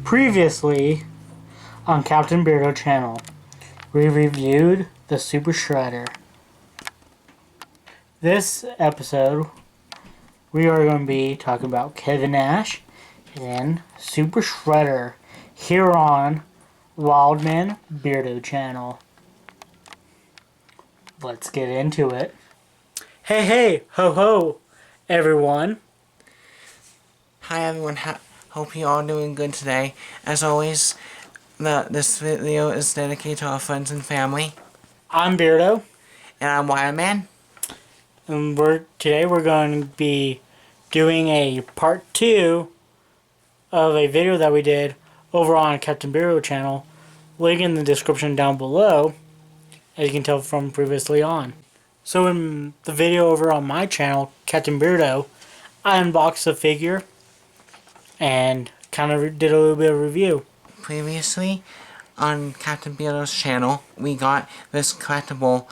Previously on Captain Beardo channel, we reviewed the Super Shredder. This episode, we are going to be talking about Kevin Nash and Super Shredder here on Wildman Beardo channel. Let's get into it. Hey, ho ho, everyone. Hi everyone, hope you all doing good today. As always, this video is dedicated to our friends and family. I'm Beardo. And I'm Wildman. And today we're going to be doing a part 2 of a video that we did over on Captain Beardo channel. Link in the description down below, as you can tell from previously on. So in the video over on my channel, Captain Beardo, I unboxed a figure and kind of did a little bit of review. Previously, on Captain Beardo's channel, we got this collectible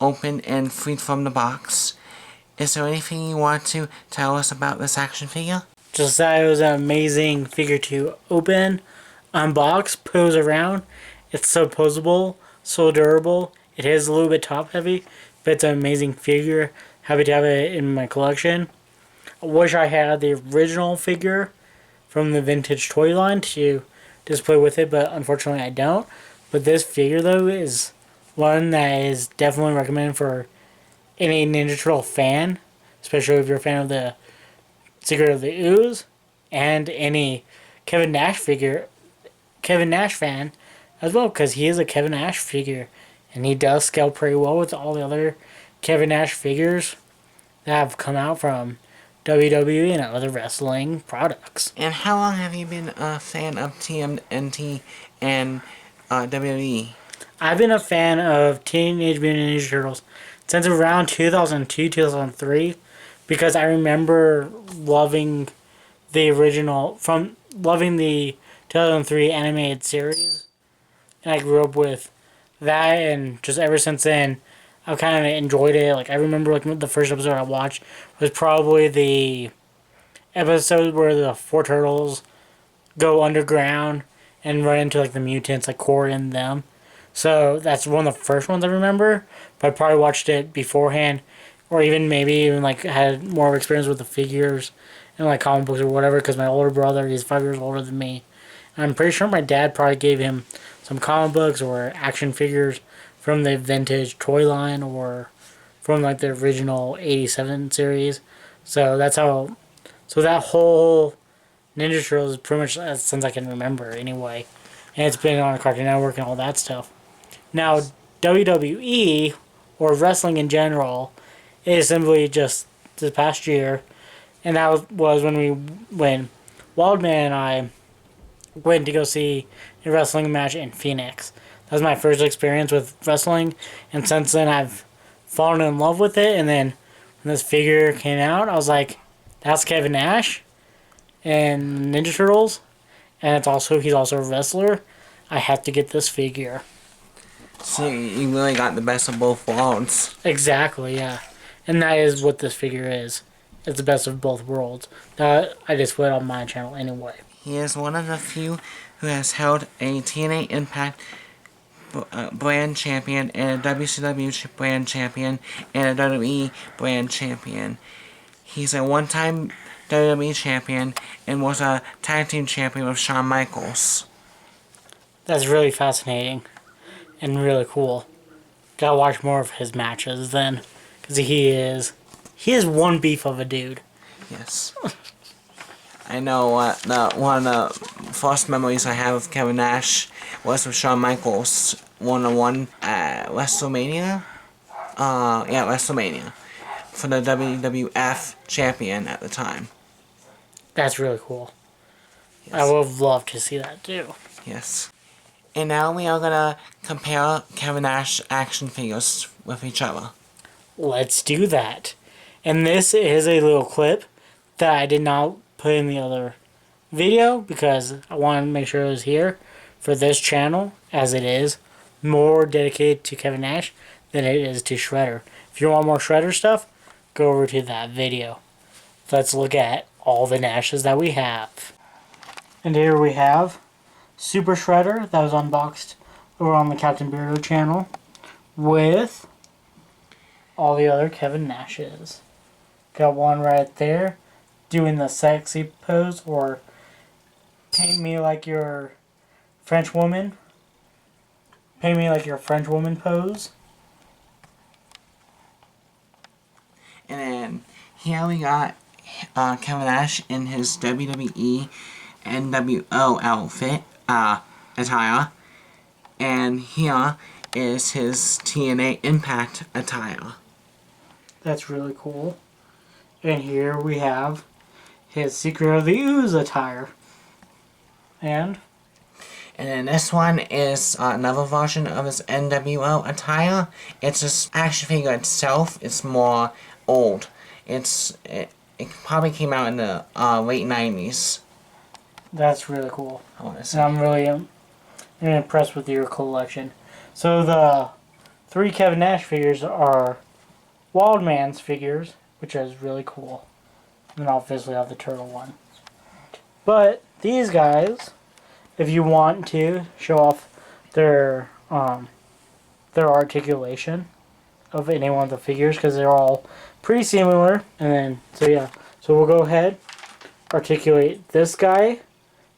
opened and freed from the box. Is there anything you want to tell us about this action figure? Just that it was an amazing figure to open, unbox, pose around. It's so poseable, so durable. It is a little bit top heavy, but it's an amazing figure. Happy to have it in my collection. I wish I had the original figure from the vintage toy line to display with it, but unfortunately I don't. But this figure though is one that is definitely recommended for any Ninja Turtle fan, especially if you're a fan of the Secret of the Ooze, and any Kevin Nash fan as well, because he is a Kevin Nash figure and he does scale pretty well with all the other Kevin Nash figures that have come out from WWE and other wrestling products. And how long have you been a fan of TMNT and WWE? I've been a fan of Teenage Mutant Ninja Turtles since around 2002, 2003, because I remember loving the 2003 animated series, and I grew up with that, and just ever since then, I've kind of enjoyed it. Like, I remember the first episode I watched was probably the episode where the 4 turtles go underground and run into the mutants, like Corey and them. So that's one of the first ones I remember. But I probably watched it beforehand, or maybe had more experience with the figures and comic books or whatever, because my older brother, he's 5 years older than me. And I'm pretty sure my dad probably gave him some comic books or action figures from the vintage toy line or from the original 87 series. So that's how, that whole Ninja Turtles is pretty much since I can remember anyway. And it's been on Cartoon Network and all that stuff. Now, WWE, or wrestling in general, is simply just this past year. And that was when Wildman and I went to go see a wrestling match in Phoenix. That was my first experience with wrestling, and since then I've fallen in love with it. And then when this figure came out, I was like, that's Kevin Nash and Ninja Turtles, and he's also a wrestler. I have to get this figure. So you really got the best of both worlds. Exactly, yeah. And that is what this figure is. It's the best of both worlds. That I just put on my channel anyway. He is one of the few who has held a TNA Impact brand champion and a WCW brand champion and a WWE brand champion. He's a one-time WWE champion and was a tag team champion with Shawn Michaels. That's really fascinating and really cool. Gotta watch more of his matches then, because he is one beef of a dude. Yes. I know one of the first memories I have of Kevin Nash was with Shawn Michaels one-on-one at WrestleMania. WrestleMania. For the WWF champion at the time. That's really cool. Yes. I would have loved to see that too. Yes. And now we are gonna compare Kevin Nash action figures with each other. Let's do that. And this is a little clip that I did not put in the other video because I wanted to make sure it was here for this channel, as it is more dedicated to Kevin Nash than it is to Shredder. If you want more Shredder stuff, go over to that video. Let's look at all the Nashes that we have. And here we have Super Shredder that was unboxed over on the Captain Beardo channel with all the other Kevin Nashes. Got one right there doing the sexy pose, or paint me like your French woman. Paint me like your French woman pose. And then here we got Kevin Nash in his WWE NWO outfit, attire. And here is his TNA Impact attire. That's really cool. And here we have his Secret of the Ooze attire. And then this one is another version of his NWO attire. It's just action figure itself. It's more old. It probably came out in the late 90s. that's really cool. I want to And say. I'm really impressed with your collection. So the 3 Kevin Nash figures are Wildman's figures, which is really cool. And then obviously I have the turtle one. But these guys, if you want to show off their articulation of any one of the figures, because they're all pretty similar. And then so we'll go ahead, articulate this guy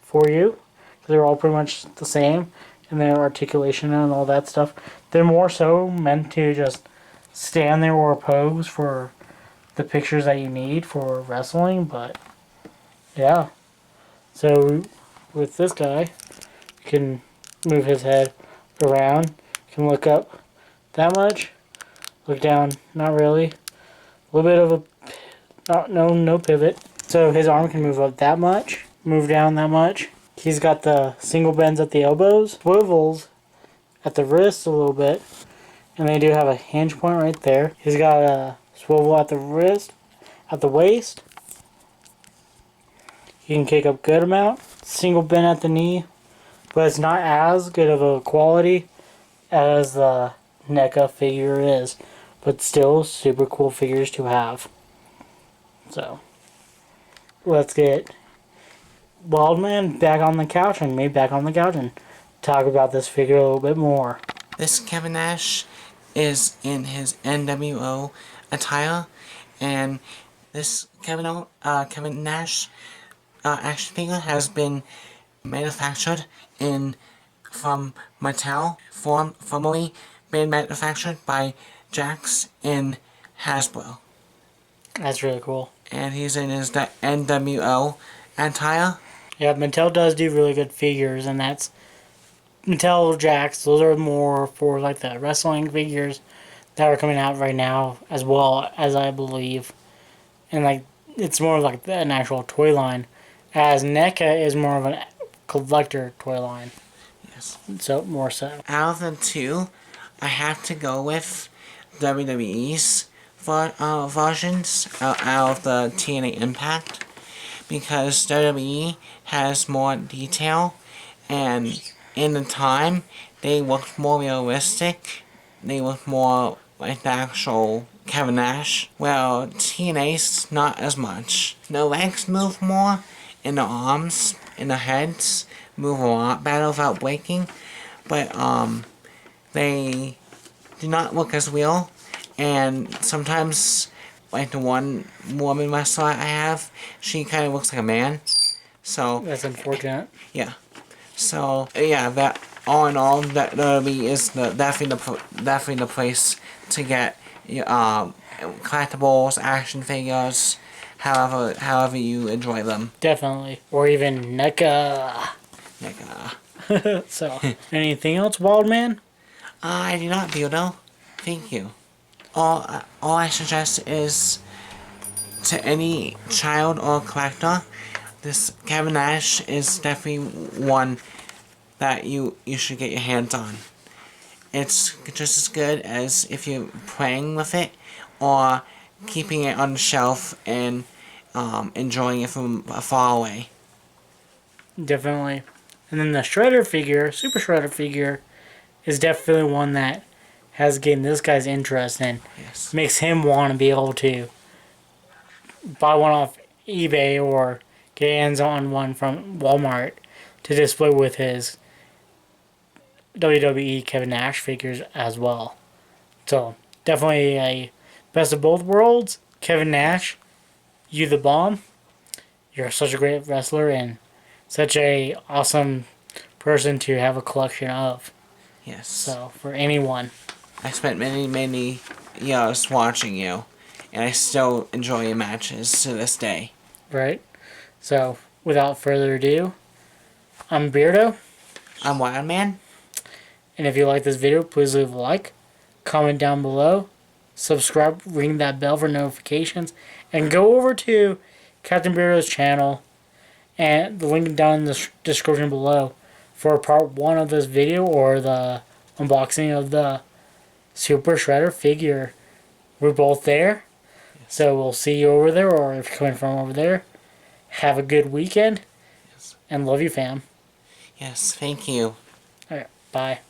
for you. They're all pretty much the same in their articulation and all that stuff. They're more so meant to just stand there or pose for the pictures that you need for wrestling, but yeah. So with this guy, you can move his head around. You can look up that much, look down, not really. A little bit of a no pivot. So his arm can move up that much, move down that much. He's got the single bends at the elbows, swivels at the wrists a little bit, and they do have a hinge point right there. He's got a swivel at the wrist, at the waist. He can kick up good amount. Single bend at the knee, but it's not as good of a quality as the NECA figure is, but still super cool figures to have. So let's get Wildman back on the couch and me back on the couch and talk about this figure a little bit more. This Kevin Nash is in his NWO attire, and this Kevin Nash action figure has been manufactured from Mattel, formerly been manufactured by Jax in Hasbro. That's really cool. And he's in his NWO attire. Yeah, Mattel does do really good figures, and that's Mattel Jax. Those are more for like the wrestling figures that are coming out right now, as well as I believe, and like it's more like an actual toy line, as NECA is more of a collector toy line. Yes. So more so. Out of the two, I have to go with WWE's versions out of the TNA Impact, because WWE has more detail, and in the time they looked more realistic. They looked more like the actual Kevin Nash. Well, TNA's not as much. The legs move more, and the arms and the heads move a lot better without breaking, but they do not look as real. And sometimes, like the one woman wrestler I have, she kind of looks like a man. So That's unfortunate. yeah. So yeah, that all in all, that is definitely the place to get collectibles, action figures, however you enjoy them. Definitely. Or even NECA. Like So, anything else, Wildman? I do not, Beardo. Thank you. All I suggest is to any child or collector, this Kevin Nash is definitely one that you should get your hands on. It's just as good as if you're playing with it or keeping it on the shelf and enjoying it from far away. Definitely. And then the Shredder figure, Super Shredder figure, is definitely one that has gained this guy's interest and Yes. makes him want to be able to buy one off eBay or get hands on one from Walmart to display with his WWE Kevin Nash figures as well. So definitely a best of both worlds. Kevin Nash, you the bomb. You're such a great wrestler and such a awesome person to have a collection of. Yes. So for anyone, I spent many years watching you, and I still enjoy your matches to this day. right? So without further ado, I'm Beardo. I'm Wildman. And if you like this video, please leave a like, comment down below, subscribe, ring that bell for notifications, and go over to Captain Beardo's channel and the link down in the description below for part 1 of this video or the unboxing of the Super Shredder figure. We're both there, so we'll see you over there, or if you're coming from over there, have a good weekend, Yes. and love you, fam. Yes, thank you. Alright, bye.